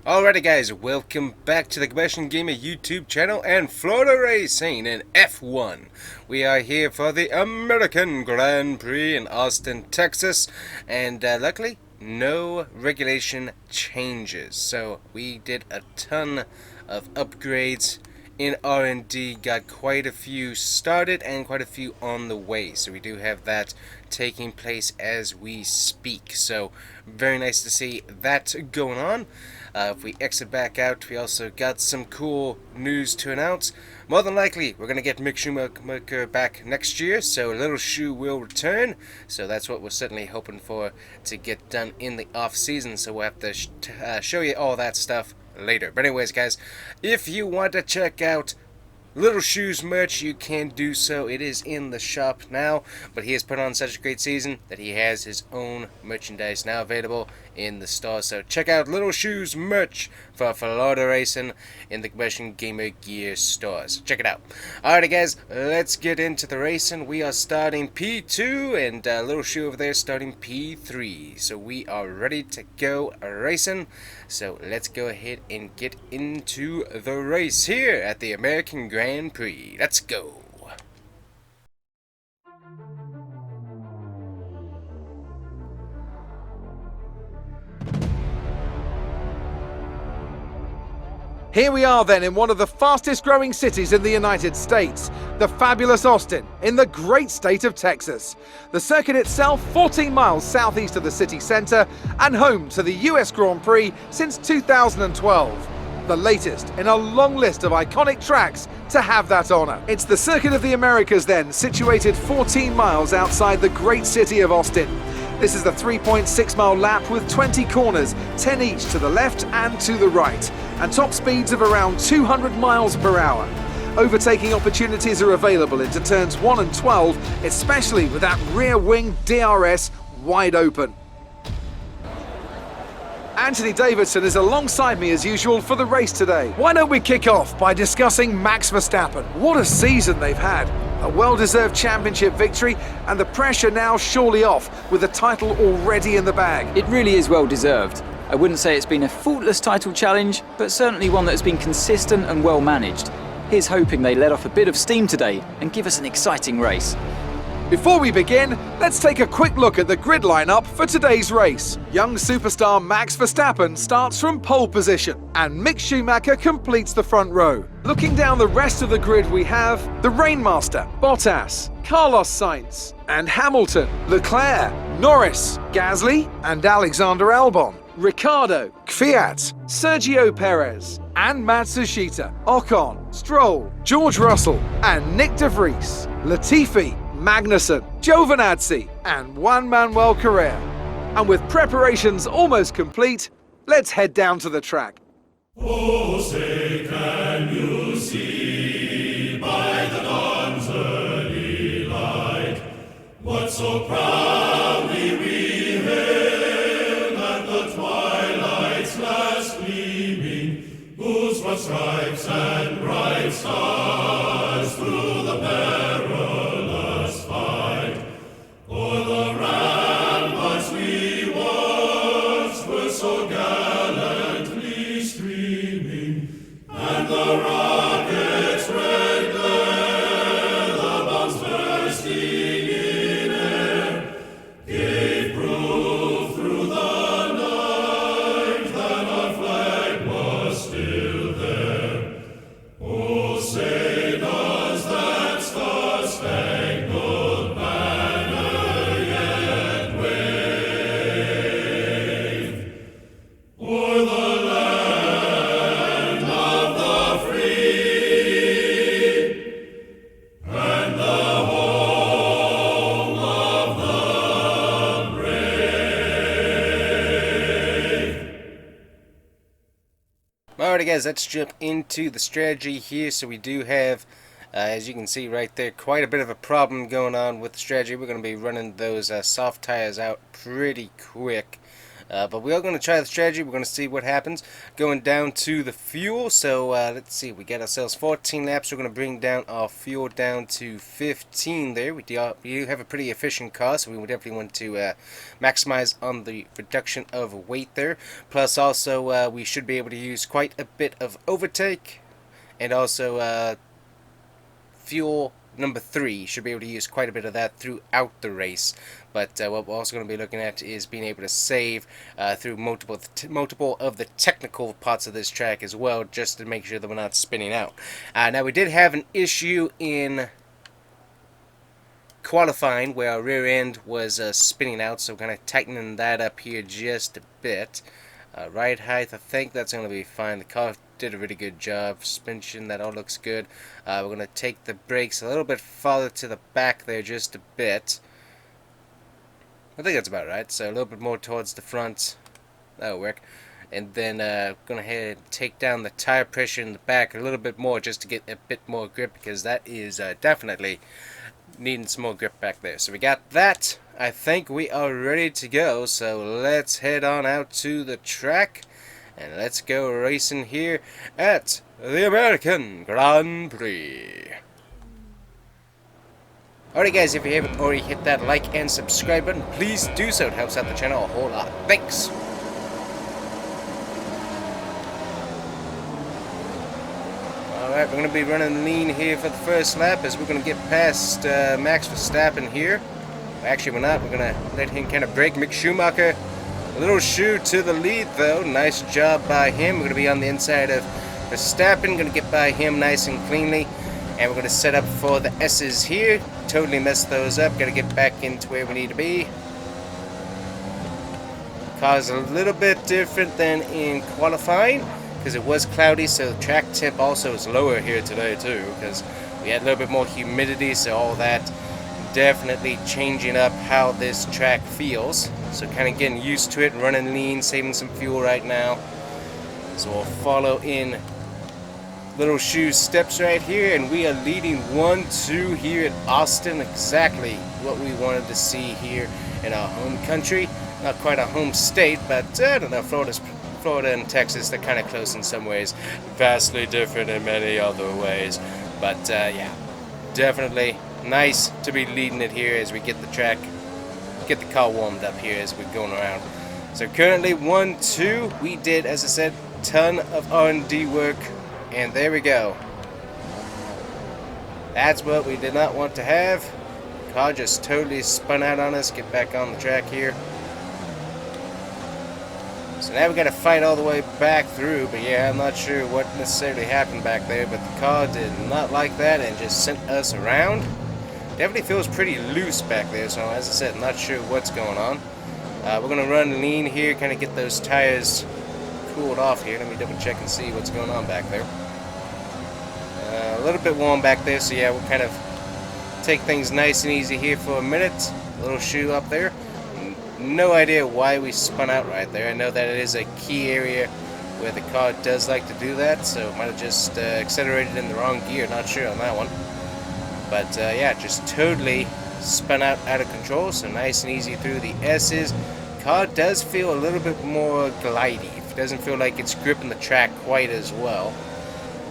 Alrighty guys, welcome back to the Combustion Gamer YouTube channel and Florida Racing in F1. We are here for the American Grand Prix in Austin, Texas, and luckily no regulation changes. So we did a ton of upgrades in R&D, got quite a few started and quite a few on the way. So we do have that taking place as we speak. So very nice to see that going on. If we exit back out, we also got some cool news to announce. More than likely, we're going to get Mick Schumacher back next year, so Little Shoe will return. So that's what we're certainly hoping for to get done in the off-season. So we'll have to show you all that stuff later. But anyways, guys, if you want to check out Little Shoe's merch, you can do so. It is in the shop now, but he has put on such a great season that he has his own merchandise now available in the store. So check out Little Shoe's merch for Florida Racing in the Combustion Gamer Gear stores. Check it out. Alrighty guys, let's get into the racing. We are starting P2 and Little Shoe over there starting P3. So we are ready to go racing. So let's go ahead and get into the race here at the American Grand Prix. Let's go. Here we are then in one of the fastest growing cities in the United States, the fabulous Austin, in the great state of Texas. The circuit itself 14 miles southeast of the city centre and home to the US Grand Prix since 2012. The latest in a long list of iconic tracks to have that honour. It's the Circuit of the Americas then, situated 14 miles outside the great city of Austin. This is the 3.6 mile lap with 20 corners, 10 each to the left and to the right, and top speeds of around 200 miles per hour. Overtaking opportunities are available into turns 1 and 12, especially with that rear wing DRS wide open. Anthony Davidson is alongside me as usual for the race today. Why don't we kick off by discussing Max Verstappen? What a season they've had. A well-deserved championship victory and the pressure now surely off with the title already in the bag. It really is well-deserved. I wouldn't say it's been a faultless title challenge, but certainly one that has been consistent and well-managed. Here's hoping they let off a bit of steam today and give us an exciting race. Before we begin, let's take a quick look at the grid lineup for today's race. Young superstar Max Verstappen starts from pole position, and Mick Schumacher completes the front row. Looking down the rest of the grid, we have the Rainmaster, Bottas, Carlos Sainz, and Hamilton, Leclerc, Norris, Gasly, and Alexander Albon, Ricciardo, Kvyat, Sergio Perez, and Matsushita, Ocon, Stroll, George Russell, and Nick de Vries, Latifi, Magnussen, Giovinazzi, and Juan Manuel Correa. And with preparations almost complete, let's head down to the track. Oh, say can you see by the dawn's early light what so proudly we hailed at the twilight's last gleaming, whose broad stripes and bright stars through the perilous fight o'er the ramparts we watched were so gallantly streaming, and the rocket's red glare, the bombs bursting in air, gave proof through the night that our flag was still there. Oh, say does that star-spangled banner yet wave o'er the land of the free and the home of the brave? Alrighty guys, let's jump into the strategy here. So we do have, as you can see right there, quite a bit of a problem going on with the strategy. We're going to be running those soft tires out pretty quick. But we are going to try the strategy. We're going to see what happens. Going down to the fuel. So let's see. We got ourselves 14 laps. We're going to bring down our fuel down to 15 there. We do have a pretty efficient car, so we would definitely want to maximize on the reduction of weight there. Plus also we should be able to use quite a bit of overtake. And also fuel number 3, should be able to use quite a bit of that throughout the race. But what we're also going to be looking at is being able to save through multiple of the technical parts of this track as well, just to make sure that we're not spinning out. Now we did have an issue in qualifying where our rear end was spinning out, so kind of tightening that up here just a bit. Ride height, I think that's going to be fine. The car did a really good job. Suspension, that all looks good. We're going to take the brakes a little bit farther to the back there just a bit. I think that's about right. So a little bit more towards the front. That'll work. And then going ahead and take down the tire pressure in the back a little bit more just to get a bit more grip, because that is definitely needing some more grip back there. So we got that. I think we are ready to go, so let's head on out to the track and let's go racing here at the American Grand Prix. Alright guys, if you haven't already hit that like and subscribe button, please do so. It helps out the channel a whole lot. Thanks! Alright, we're going to be running lean here for the first lap as we're going to get past Max Verstappen here. Actually, we're not. We're going to let him kind of break. Mick Schumacher, a little shoe to the lead, though. Nice job by him. We're going to be on the inside of Verstappen. Going to get by him nice and cleanly. And we're going to set up for the S's here. Totally messed those up. Got to get back into where we need to be. Car's a little bit different than in qualifying, because it was cloudy, so the track temp also is lower here today, too, because we had a little bit more humidity, so all that definitely changing up how this track feels. So kind of getting used to it, running lean, saving some fuel right now. So we'll follow in Little Shoe's steps right here, and we are leading 1-2 here at Austin. Exactly what we wanted to see here in our home country. Not quite our home state, but I don't know, Florida and Texas, they're kind of close in some ways. Vastly different in many other ways. But yeah, definitely nice to be leading it here as we get the car warmed up here as we're going around. So currently 1-2. We did, as I said, ton of R&D work, and there we go. That's what we did not want to have. Car just totally spun out on us. Get back on the track here. So now we got to fight all the way back through, but yeah, I'm not sure what necessarily happened back there, but the car did not like that and just sent us around. Definitely feels pretty loose back there, so as I said, not sure what's going on. We're going to run lean here, kind of get those tires cooled off here. Let me double check and see what's going on back there. A little bit warm back there, so yeah, we'll kind of take things nice and easy here for a minute. Little shoe up there. No idea why we spun out right there. I know that it is a key area where the car does like to do that, so might have just accelerated in the wrong gear. Not sure on that one. But yeah, just totally spun out of control, so nice and easy through the S's. Car does feel a little bit more glidey. It doesn't feel like it's gripping the track quite as well.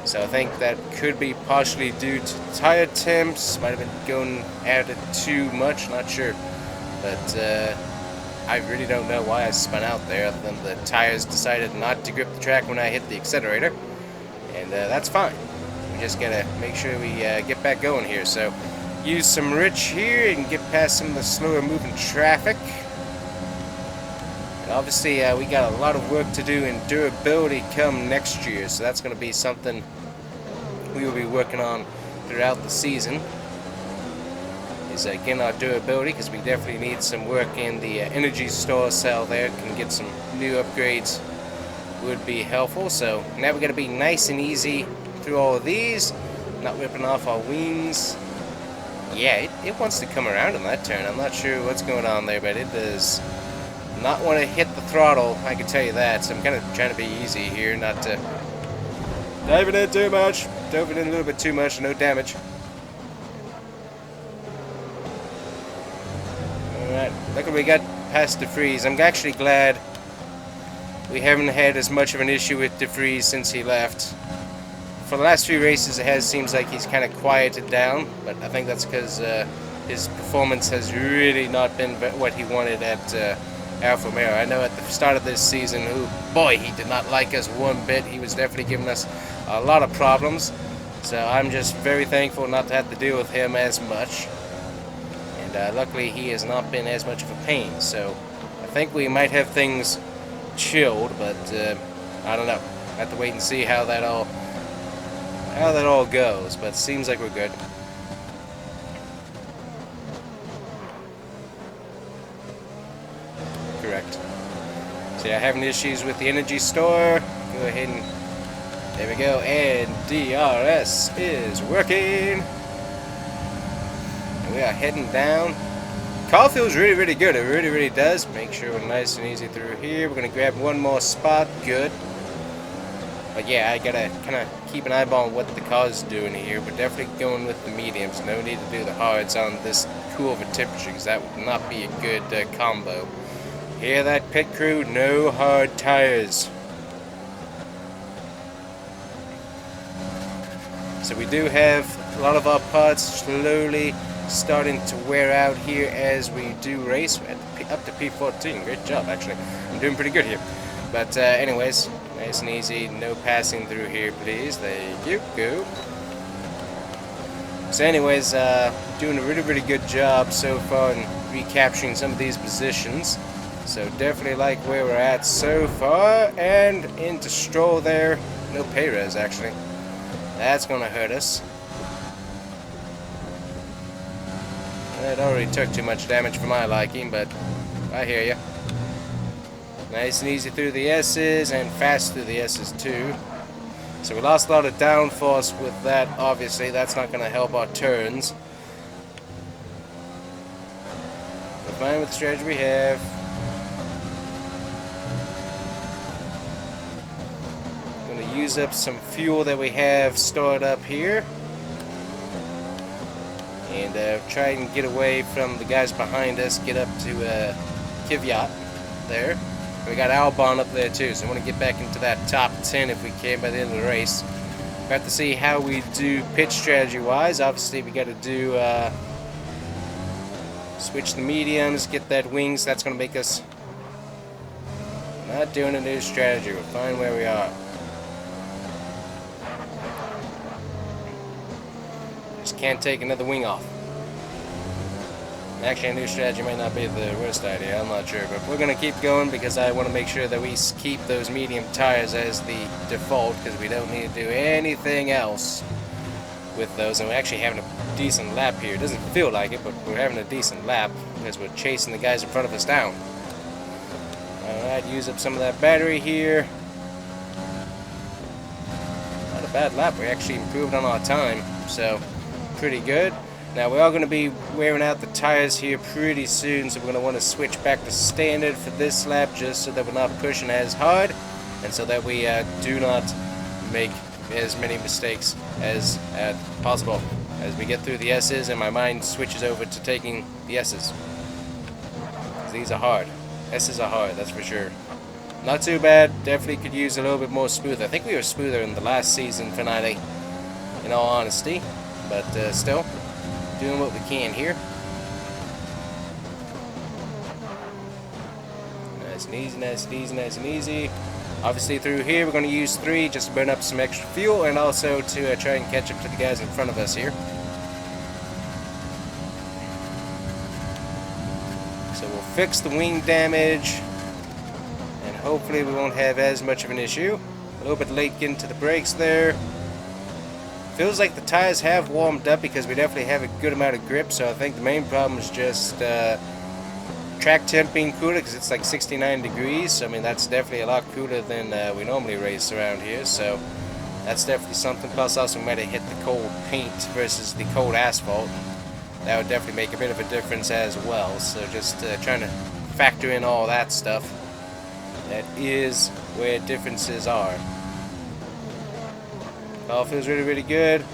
So I think that could be partially due to tire temps. Might have been going at it too much, not sure. But I really don't know why I spun out there, other than the tires decided not to grip the track when I hit the accelerator. And that's fine. We just gotta make sure we get back going here. So use some rich here and get past some of the slower moving traffic. And obviously we got a lot of work to do in durability come next year, so that's gonna be something we will be working on throughout the season. Is getting our durability, because we definitely need some work in the energy store cell there. Can get some new upgrades, would be helpful. So now we're gonna be nice and easy through all of these, not ripping off our wings. Yeah, it wants to come around in that turn. I'm not sure what's going on there, but it does not want to hit the throttle, I can tell you that. So I'm kind of trying to be easy here, not to dive in too much. Dove it in a little bit too much, no damage. Alright, look what we got past the freeze. I'm actually glad we haven't had as much of an issue with DeVries since he left. For the last few races, seems like he's kind of quieted down, but I think that's because his performance has really not been what he wanted at Alfa Romeo. I know at the start of this season, boy, he did not like us one bit. He was definitely giving us a lot of problems. So I'm just very thankful not to have to deal with him as much. And luckily, he has not been as much of a pain. So I think we might have things chilled, but I don't know. I have to wait and see how that all goes. But it seems like we're good. Correct. So yeah, having issues with the energy store. Go ahead and there we go. And DRS is working. And we are heading down. Car feels really good. It really does. Make sure we're nice and easy through here. We're gonna grab one more spot. Good. But yeah, I gotta kind of keep an eyeball on what the car's doing here. We're definitely going with the mediums. No need to do the hards on this cool of a temperature, because that would not be a good combo. Hear that, pit crew? No hard tires. So we do have a lot of our parts slowly starting to wear out here as we do race. Up to P14. Great job, actually. I'm doing pretty good here. But anyways, nice and easy. No passing through here, please. There you go. So anyways, doing a really good job so far in recapturing some of these positions. So definitely like where we're at so far. And into Stroll there. No pay res, actually. That's going to hurt us. It already took too much damage for my liking, but I hear you. Nice and easy through the S's, and fast through the S's too. So we lost a lot of downforce with that, obviously. That's not going to help our turns. We're fine with the strategy we have. Going to use up some fuel that we have stored up here. And try and get away from the guys behind us. Get up to Kvyat there. We got Albon up there too, so I want to get back into that top 10 if we can by the end of the race. We have to see how we do pitch strategy wise. Obviously we got to do switch the mediums, get that wings. That's going to make us not doing a new strategy. We're fine where we are. Just can't take another wing off. Actually, a new strategy might not be the worst idea, I'm not sure, but we're going to keep going because I want to make sure that we keep those medium tires as the default, because we don't need to do anything else with those. And we're actually having a decent lap here. It doesn't feel like it, but we're having a decent lap because we're chasing the guys in front of us down. Alright, use up some of that battery here. Not a bad lap. We actually improved on our time, so pretty good. Now we are going to be wearing out the tires here pretty soon, so we're going to want to switch back to standard for this lap just so that we're not pushing as hard and so that we do not make as many mistakes as possible. As we get through the S's and my mind switches over to taking the S's. These are hard. S's are hard, that's for sure. Not too bad. Definitely could use a little bit more smooth. I think we were smoother in the last season finale, in all honesty, but still. Doing what we can here. Nice and easy, nice and easy, nice and easy. Obviously through here we're going to use 3 just to burn up some extra fuel and also to try and catch up to the guys in front of us here. So we'll fix the wing damage and hopefully we won't have as much of an issue. A little bit late getting to the brakes there. Feels like the tires have warmed up because we definitely have a good amount of grip, so I think the main problem is just track temp being cooler because it's like 69 degrees. So, I mean, that's definitely a lot cooler than we normally race around here, so that's definitely something. Plus, also we might have hit the cold paint versus the cold asphalt. That would definitely make a bit of a difference as well, so just trying to factor in all that stuff. That is where differences are. All feels really good.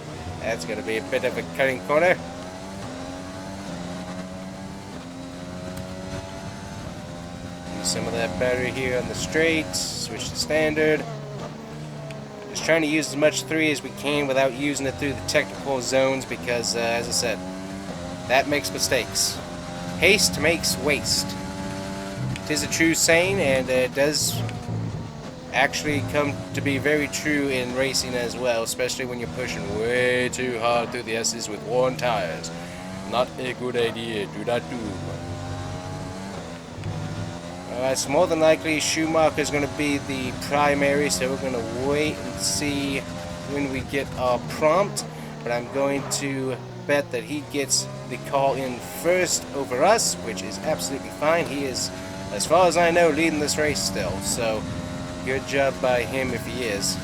That's going to be a bit of a cutting corner. Use some of that battery here on the straight. Switch to standard. Just trying to use as much 3 as we can without using it through the technical zones because, as I said, that makes mistakes. Haste makes waste. It is a true saying, and it does actually come to be very true in racing as well, especially when you're pushing way too hard through the S's with worn tires. Not a good idea. Do not do. Alright, so more than likely Schumacher is going to be the primary, so we're going to wait and see when we get our prompt. But I'm going to bet that he gets the call in first over us, which is absolutely fine. He is, as far as I know, leading this race still, so good job by him if he is.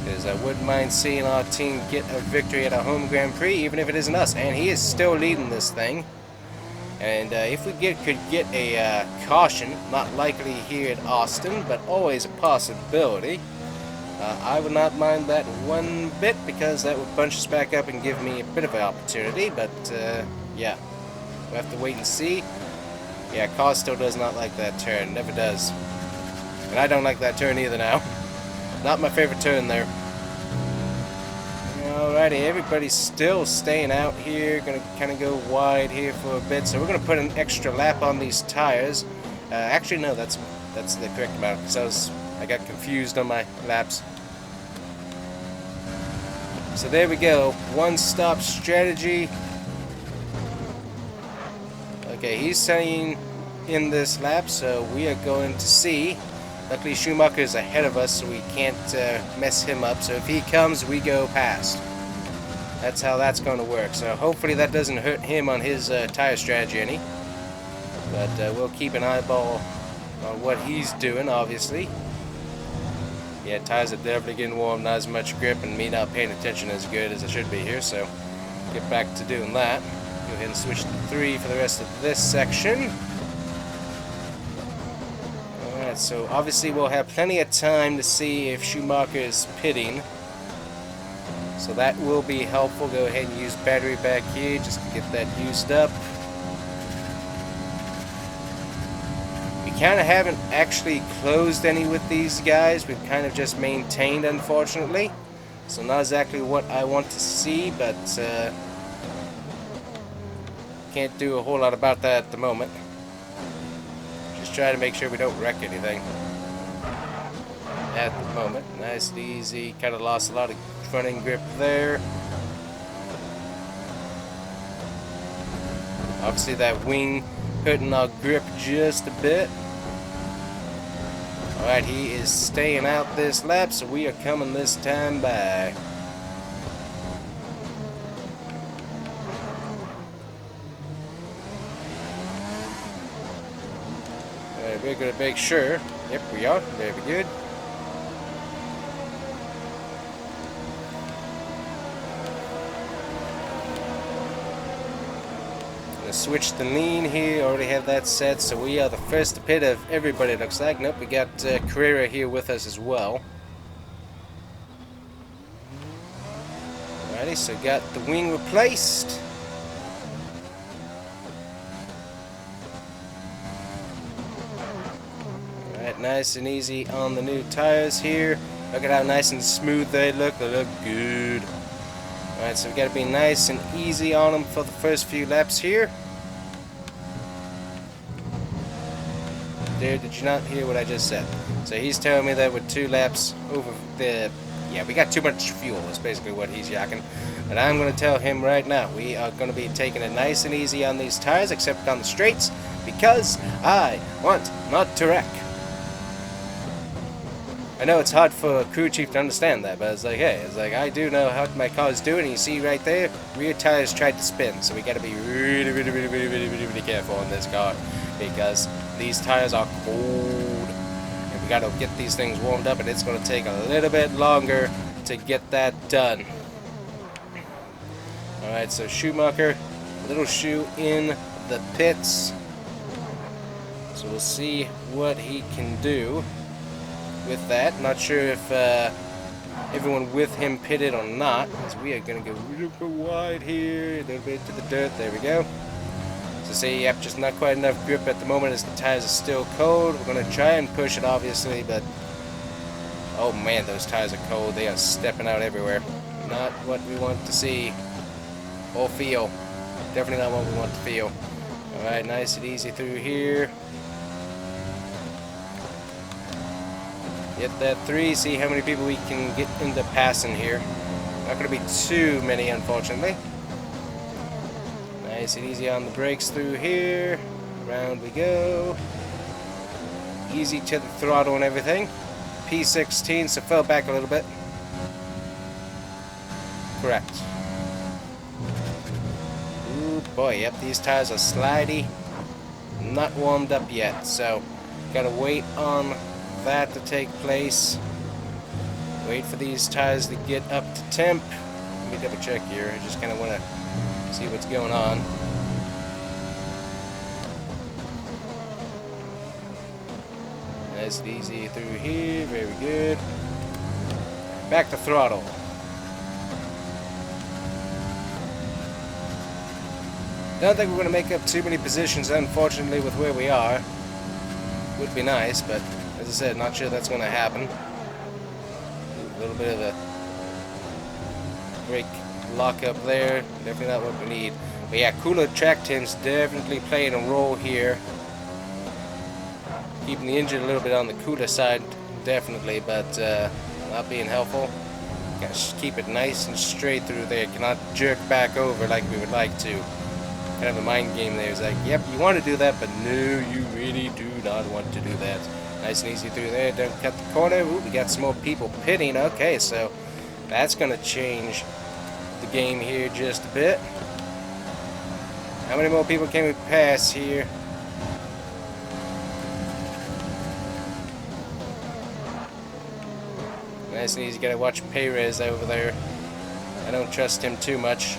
Because I wouldn't mind seeing our team get a victory at our home Grand Prix, even if it isn't us. And he is still leading this thing. And if we could get a caution, not likely here at Austin, but always a possibility, I would not mind that one bit, because that would bunch us back up and give me a bit of an opportunity. But yeah, we'll have to wait and see. Yeah, Cause still does not like that turn, never does. And I don't like that turn either now. Not my favorite turn there. Alrighty, everybody's still staying out here. Gonna kind of go wide here for a bit. So we're gonna put an extra lap on these tires. Actually, no, that's the correct amount, because I got confused on my laps. So there we go. One-stop strategy. Okay, he's staying in this lap, so we are going to see. Luckily, Schumacher is ahead of us, so we can't mess him up. So if he comes, we go past. That's how that's going to work. So hopefully that doesn't hurt him on his tire strategy any. But we'll keep an eyeball on what he's doing, obviously. Yeah, tires are definitely getting warm, not as much grip, and me not paying attention as good as I should be here. So get back to doing that. Go ahead and switch to 3 for the rest of this section. So obviously we'll have plenty of time to see if Schumacher is pitting. So that will be helpful. Go ahead and use battery back here just to get that used up. We kind of haven't actually closed any with these guys. We've kind of just maintained, unfortunately. So not exactly what I want to see, but can't do a whole lot about that at the moment. Try to make sure we don't wreck anything at the moment. Nice and easy. Kind of lost a lot of front end grip there. Obviously that wing hurting our grip just a bit. Alright, he is staying out this lap, so we are coming this time by. We're going to make sure. Yep, we are. Very good. Going to switch the lean here. Already have that set. So we are the first to pit of everybody, it looks like. Nope, we got Carrera here with us as well. Alrighty, so got the wing replaced. Nice and easy on the new tires here. Look at how nice and smooth they look. They look good. Alright, so we got to be nice and easy on them for the first few laps here. There, did you not hear what I just said? So he's telling me that with 2 laps over the... Yeah, we got too much fuel. That's basically what he's yakking. But I'm going to tell him right now, we are going to be taking it nice and easy on these tires, except on the straights, because I want not to wreck. I know it's hard for a crew chief to understand that, but it's like, hey, it's like, I do know how my car is doing, and you see right there, rear tires tried to spin, so we gotta be really careful on this car, because these tires are cold, and we gotta get these things warmed up, and it's gonna take a little bit longer to get that done. Alright, so Schumacher, little shoe in the pits, so we'll see what he can do with that. Not sure if everyone with him pitted or not, because we are going to go real wide here, a little bit to the dirt. There we go. So see, yep, just not quite enough grip at the moment as the tires are still cold. We're going to try and push it, obviously, but oh man, those tires are cold. They are stepping out everywhere. Not what we want to see or feel. Definitely not what we want to feel. Alright, nice and easy through here. Get that 3, see how many people we can get into passing here. Not going to be too many, unfortunately. Nice and easy on the brakes through here. Around we go. Easy to the throttle and everything. P16, so fell back a little bit. Correct. Ooh boy, yep, these tires are slidey. Not warmed up yet, so gotta wait on that to take place. Wait for these tires to get up to temp. Let me double check here. I just kind of want to see what's going on. Nice and easy through here. Very good. Back to throttle. Don't think we're going to make up too many positions, unfortunately, with where we are. Would be nice, but as I said, not sure that's going to happen. A little bit of a brake lock up there. Definitely not what we need. But yeah, cooler track temps definitely playing a role here. Keeping the engine a little bit on the cooler side, definitely, but not being helpful. Gotta keep it nice and straight through there. Cannot jerk back over like we would like to. Kind of a mind game there. It's like, yep, you want to do that, but no, you really do not want to do that. Nice and easy through there. Don't cut the corner. Ooh, we got some more people pitting. Okay, so that's going to change the game here just a bit. How many more people can we pass here? Nice and easy. Gotta watch Perez over there. I don't trust him too much.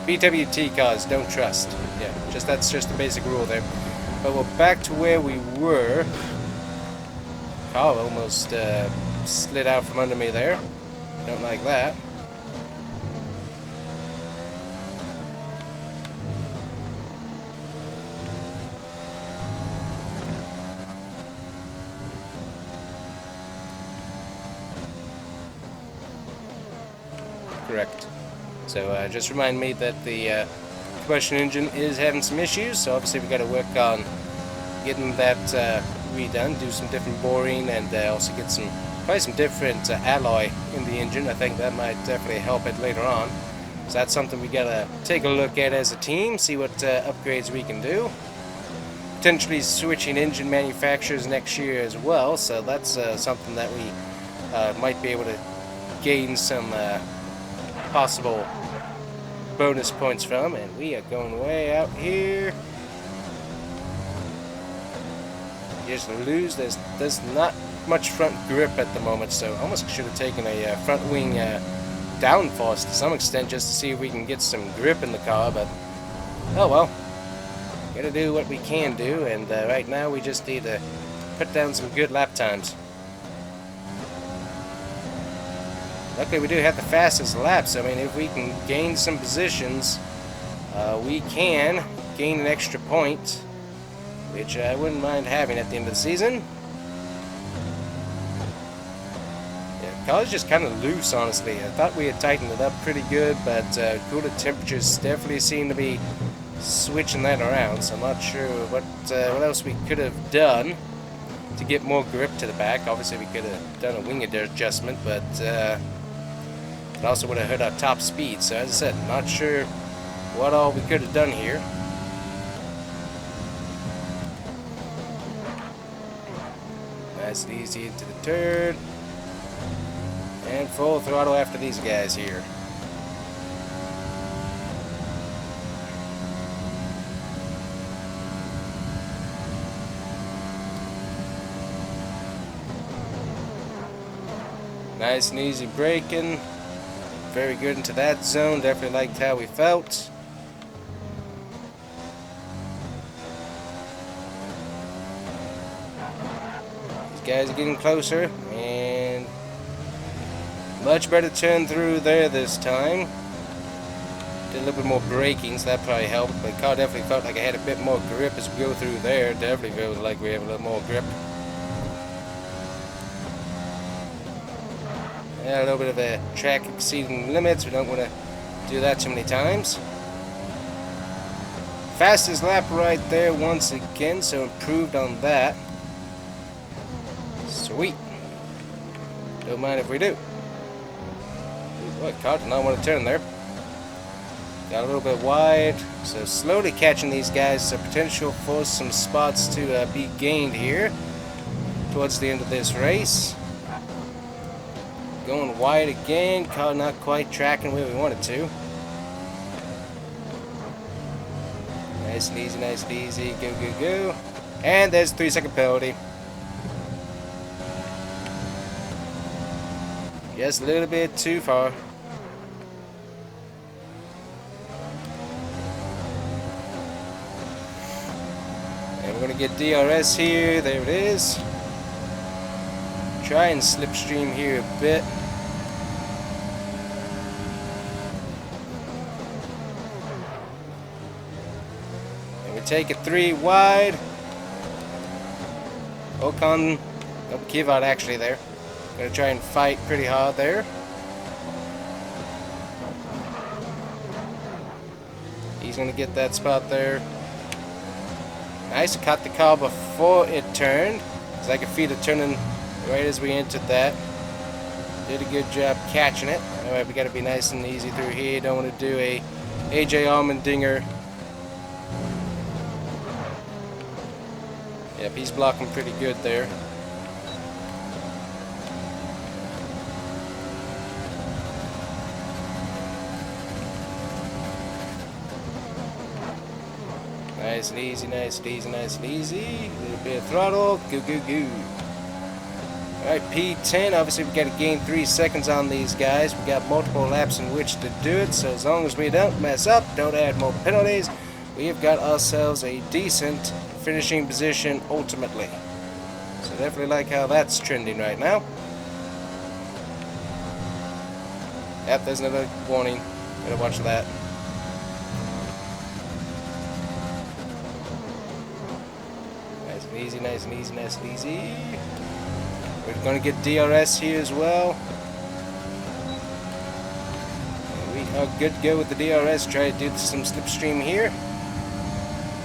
BWT cars, don't trust. Yeah, that's just the basic rule there. But we're back to where we were. Car almost slid out from under me there. Don't like that. Correct. So just remind me that the combustion engine is having some issues, so obviously we got to work on getting that redone, do some different boring, and also get probably some different alloy in the engine. I think that might definitely help it later on. So that's something we got to take a look at as a team, see what upgrades we can do. Potentially switching engine manufacturers next year as well, so that's something that we might be able to gain some possible bonus points from. And we are going way out here. Just lose. There's not much front grip at the moment, so almost should have taken a front wing downforce to some extent just to see if we can get some grip in the car, but oh well. Gotta do what we can do, and right now we just need to put down some good lap times. Luckily we do have the fastest laps. I mean, if we can gain some positions, we can gain an extra point, which I wouldn't mind having at the end of the season. Yeah, the car's just kind of loose, honestly. I thought we had tightened it up pretty good, but cooler temperatures definitely seem to be switching that around, so I'm not sure what else we could have done to get more grip to the back. Obviously we could have done a wing adjustment, but it also would have hurt our top speed. So as I said, not sure what all we could have done here. Nice and easy into the turn. And full throttle after these guys here. Nice and easy braking. Very good into that zone. Definitely liked how we felt. These guys are getting closer, and much better turn through there this time. Did a little bit more braking, so that probably helped. But the car definitely felt like I had a bit more grip as we go through there. Definitely feels like we have a little more grip. Yeah, a little bit of a track exceeding limits. We don't want to do that too many times. Fastest lap right there once again, so improved on that. Sweet. Don't mind if we do. Boy, car did not want to turn there. Got a little bit wide, so slowly catching these guys. So potential for some spots to be gained here towards the end of this race. Going wide again, car not quite tracking where we wanted to. Nice and easy, nice and easy. Go, go, go. And there's a 3-second penalty. Just a little bit too far. And we're going to get DRS here. There it is. Try and slipstream here a bit. And we take it 3 wide. Ocon, Kvyat actually there. Gonna try and fight pretty hard there. He's gonna get that spot there. Nice to cut the car before it turned, because I could feel it turning right as we entered that. Did a good job catching it. Alright, we gotta be nice and easy through here. Don't want to do a AJ Allmendinger. Yep, he's blocking pretty good there. Nice and easy, nice and easy, nice and easy. A little bit of throttle. Go, go, go. Alright, P10. Obviously, we got to gain 3 seconds on these guys. We got multiple laps in which to do it. So, as long as we don't mess up, don't add more penalties, we have got ourselves a decent finishing position ultimately. So, definitely like how that's trending right now. Yep, there's another warning. Gotta watch that. Easy, nice and easy, nice and easy. We're going to get DRS here as well. And we are good to go with the DRS. Try to do some slipstream here.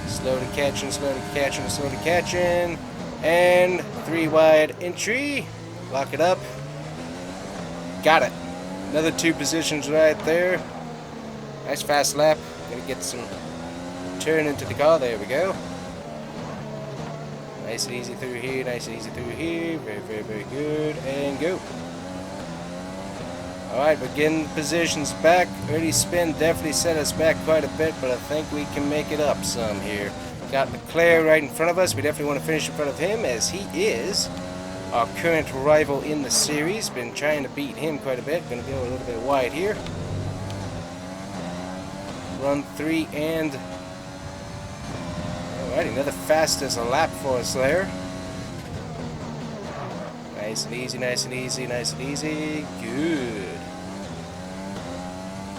Slowly catching, slowly catching, slowly catching. And 3 wide entry. Lock it up. Got it. Another 2 positions right there. Nice fast lap. Gonna get some turn into the car. There we go. Nice and easy through here, nice and easy through here. Very, very, very good. And go. Alright, we're getting positions back. Early spin definitely set us back quite a bit, but I think we can make it up some here. Got Leclerc right in front of us. We definitely want to finish in front of him, as he is our current rival in the series. Been trying to beat him quite a bit. Going to go a little bit wide here. Run 3 and... Alright, another fastest lap for us there. Nice and easy, nice and easy, nice and easy. Good.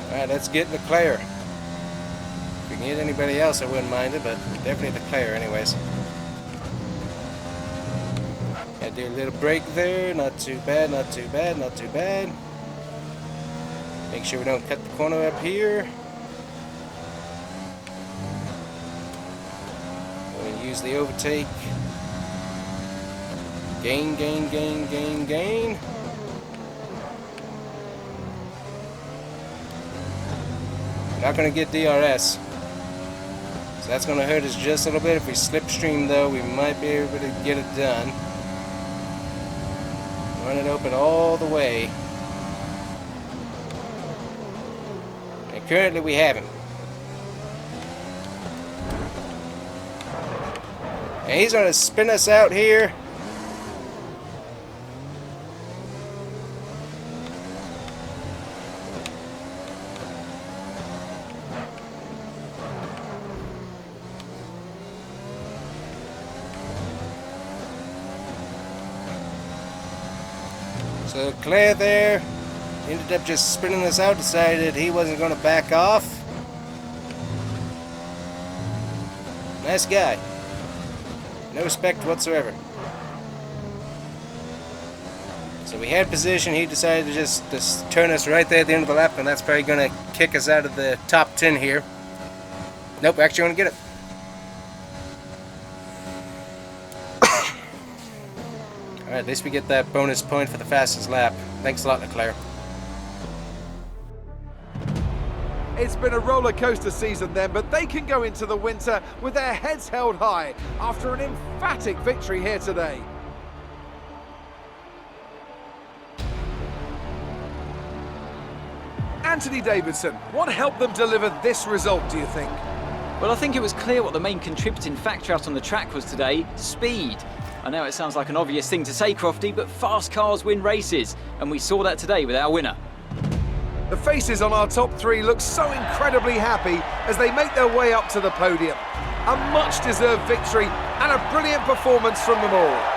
Alright, let's get Leclerc. If we can get anybody else, I wouldn't mind it, but definitely Leclerc anyways. Gotta do a little break there. Not too bad, not too bad, not too bad. Make sure we don't cut the corner up here. Use the overtake. Gain, gain, gain, gain, gain. Not going to get DRS. So that's going to hurt us just a little bit. If we slipstream though, we might be able to get it done. Run it open all the way. And currently we haven't. And he's going to spin us out here. So Leclerc there ended up just spinning us out, decided he wasn't going to back off. Nice guy. No respect whatsoever. So we had position. He decided to just turn us right there at the end of the lap, and that's probably going to kick us out of the top 10 here. Nope, actually want to get it. Alright, at least we get that bonus point for the fastest lap. Thanks a lot, Leclerc. It's been a roller coaster season then, but they can go into the winter with their heads held high after an emphatic victory here today. Anthony Davidson, what helped them deliver this result, do you think? Well, I think it was clear what the main contributing factor out on the track was today: speed. I know it sounds like an obvious thing to say, Crofty, but fast cars win races, and we saw that today with our winner. The faces on our top three look so incredibly happy as they make their way up to the podium. A much-deserved victory and a brilliant performance from them all.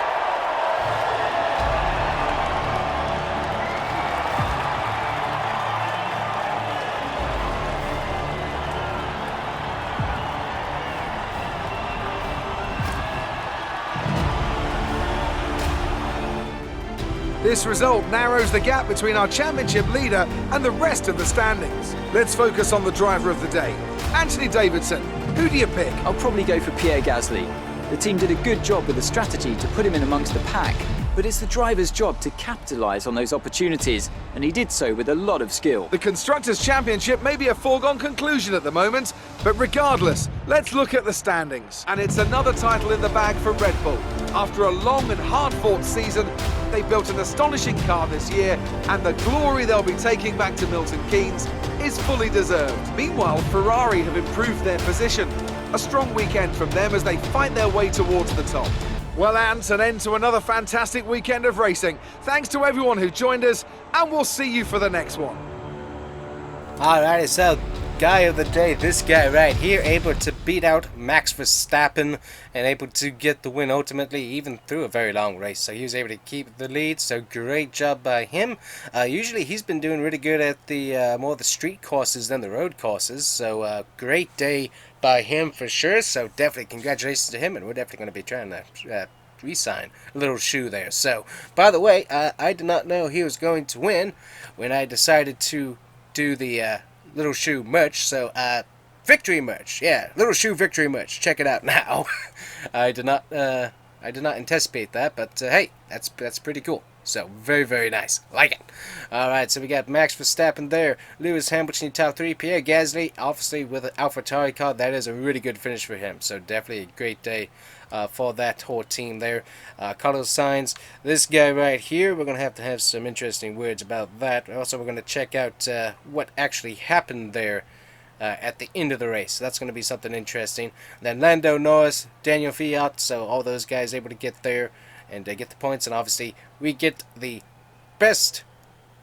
This result narrows the gap between our championship leader and the rest of the standings. Let's focus on the driver of the day, Anthony Davidson. Who do you pick? I'll probably go for Pierre Gasly. The team did a good job with the strategy to put him in amongst the pack, but it's the driver's job to capitalise on those opportunities, and he did so with a lot of skill. The Constructors' Championship may be a foregone conclusion at the moment, but regardless, let's look at the standings. And it's another title in the bag for Red Bull. After a long and hard-fought season, they built an astonishing car this year, and the glory they'll be taking back to Milton Keynes is fully deserved. Meanwhile, Ferrari have improved their position. A strong weekend from them as they fight their way towards the top. Well, Ant, an end to another fantastic weekend of racing. Thanks to everyone who joined us, and we'll see you for the next one. Alrighty, so guy of the day, this guy right here, able to beat out Max Verstappen and able to get the win ultimately, even through a very long race. So he was able to keep the lead, so great job by him. Usually he's been doing really good at the more the street courses than the road courses, so great day by him for sure. So definitely congratulations to him, and we're definitely going to be trying to re-sign Little Shoe there. So, by the way, I did not know he was going to win when I decided to do the Little Shoe merch. So, victory merch, yeah, Little Shoe victory merch. Check it out now. I did not anticipate that, but hey, that's pretty cool. So, very, very nice. Like it. Alright, so we got Max Verstappen there, Lewis Hamilton in top 3, Pierre Gasly, obviously with an AlphaTauri car. That is a really good finish for him. So, definitely a great day for that whole team there. Carlos Sainz, this guy right here, we're going to have some interesting words about that. Also, we're going to check out what actually happened there at the end of the race. So that's going to be something interesting. Then Lando Norris, Daniel Fiat, so all those guys able to get there and get the points, and obviously we get the best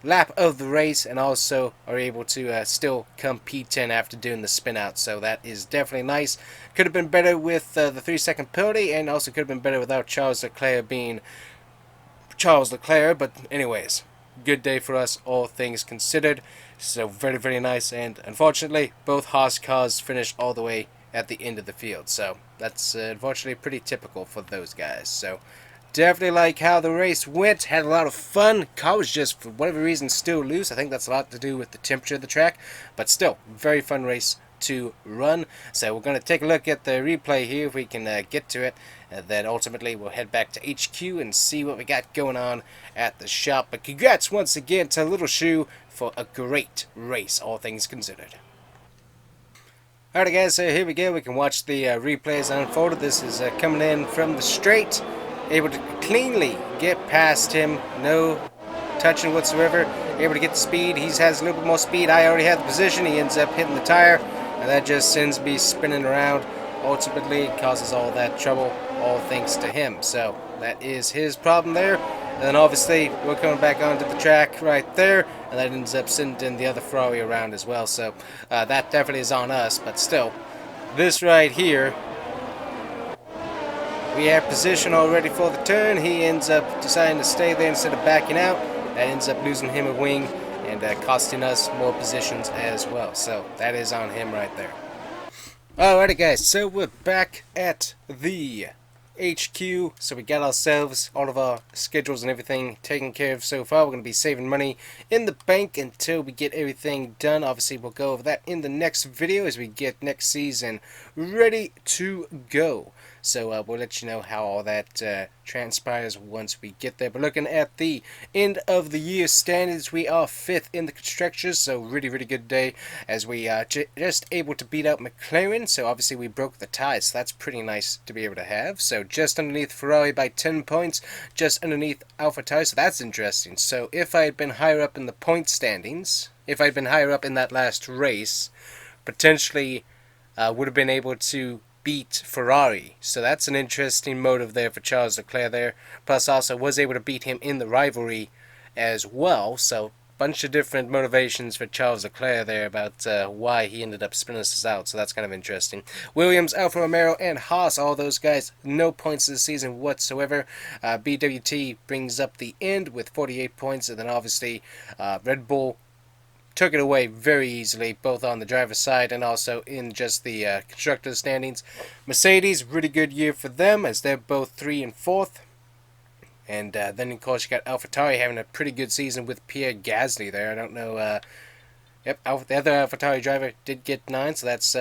lap of the race and also are able to still come P10 after doing the spin out. So that is definitely nice. Could have been better with the 3-second penalty, and also could have been better without Charles Leclerc being Charles Leclerc. But anyways, good day for us, all things considered. So very, very nice. And unfortunately, both Haas cars finished all the way at the end of the field. So that's unfortunately pretty typical for those guys. So definitely like how the race went. Had a lot of fun. Car was just, for whatever reason, still loose. I think that's a lot to do with the temperature of the track. But still, very fun race to run. So we're going to take a look at the replay here if we can get to it. And then ultimately we'll head back to HQ and see what we got going on at the shop. But congrats once again to Little Shoe for a great race, all things considered. Alright guys, so here we go. We can watch the replays unfolded. This is coming in from the straight. Able to cleanly get past him, no touching whatsoever. Able to get the speed. He has a little bit more speed. I already had the position. He ends up hitting the tire, and that just sends me spinning around. Ultimately, causes all that trouble, all thanks to him. So that is his problem there. And then obviously we're coming back onto the track right there, and that ends up sending the other Ferrari around as well. So that definitely is on us. But still, this right here. We have position already for the turn. He ends up deciding to stay there instead of backing out. That ends up losing him a wing and costing us more positions as well. So that is on him right there. Alrighty guys, so we're back at the HQ, so we got ourselves all of our schedules and everything taken care of so far. We're going to be saving money in the bank until we get everything done. Obviously we'll go over that in the next video as we get next season ready to go. So we'll let you know how all that transpires once we get there. But looking at the end of the year standings, we are 5th in the constructors, so really good day as we just able to beat out McLaren. So obviously we broke the ties, so that's pretty nice to be able to have. So just underneath Ferrari by 10 points, just underneath Alpha Tauri, so that's interesting. So if I had been higher up in the point standings, if I'd been higher up in that last race, potentially would have been able to beat Ferrari. So that's an interesting motive there for Charles Leclerc there. Plus also was able to beat him in the rivalry as well. So bunch of different motivations for Charles Leclerc there about why he ended up spinning us out. So that's kind of interesting. Williams, Alfa Romeo, and Haas, all those guys, no points this season whatsoever. BWT brings up the end with 48 points. And then obviously Red Bull took it away very easily, both on the driver's side and also in just the constructors standings. Mercedes, really good year for them as they're both 3 and 4th. And then of course you got AlphaTauri having a pretty good season with Pierre Gasly there. I don't know. Yep, the other AlphaTauri driver did get 9, so that's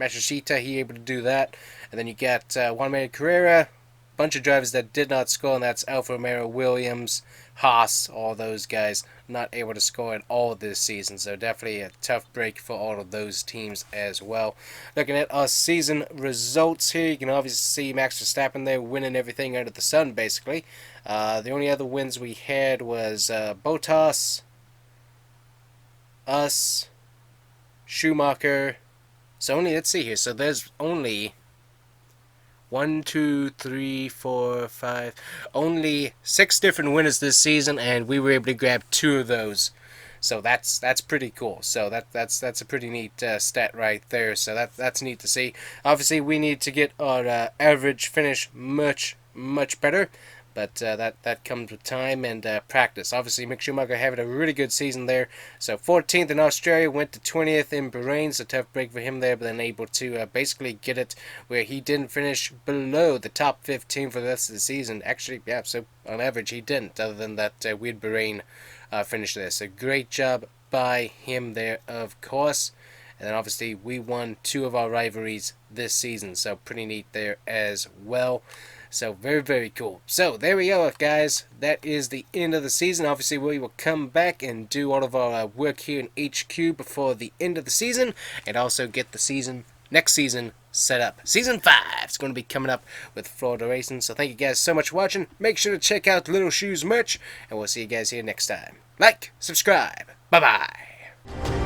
Matsushita. He able to do that. And then you got Juan Maria Carrera. Bunch of drivers that did not score, and that's Alfa Romeo, Williams, Haas, all those guys not able to score at all this season. So definitely a tough break for all of those teams as well. Looking at our season results here, you can obviously see Max Verstappen there winning everything under the sun basically. The only other wins we had was Bottas, us, Schumacher. So only, let's see here, so there's only 1, 2, 3, 4, 5, only 6 different winners this season, and we were able to grab 2 of those. So that's pretty cool. So that's a pretty neat stat right there. So that's neat to see. Obviously, we need to get our average finish much better. But that comes with time and practice. Obviously, Mick Schumacher having a really good season there. So 14th in Australia, went to 20th in Bahrain. So tough break for him there, but then able to basically get it where he didn't finish below the top 15 for the rest of the season. Actually, yeah, so on average he didn't, other than that weird Bahrain finish there. So great job by him there, of course. And then obviously we won 2 of our rivalries this season. So pretty neat there as well. So very cool. So there we go, guys. That is the end of the season. Obviously we will come back and do all of our work here in HQ before the end of the season, and also get the next season set up. Season 5 is going to be coming up with Florida Racing. So thank you guys so much for watching. Make sure to check out Little Shoes merch, and we'll see you guys here next time. Like, subscribe. Bye bye.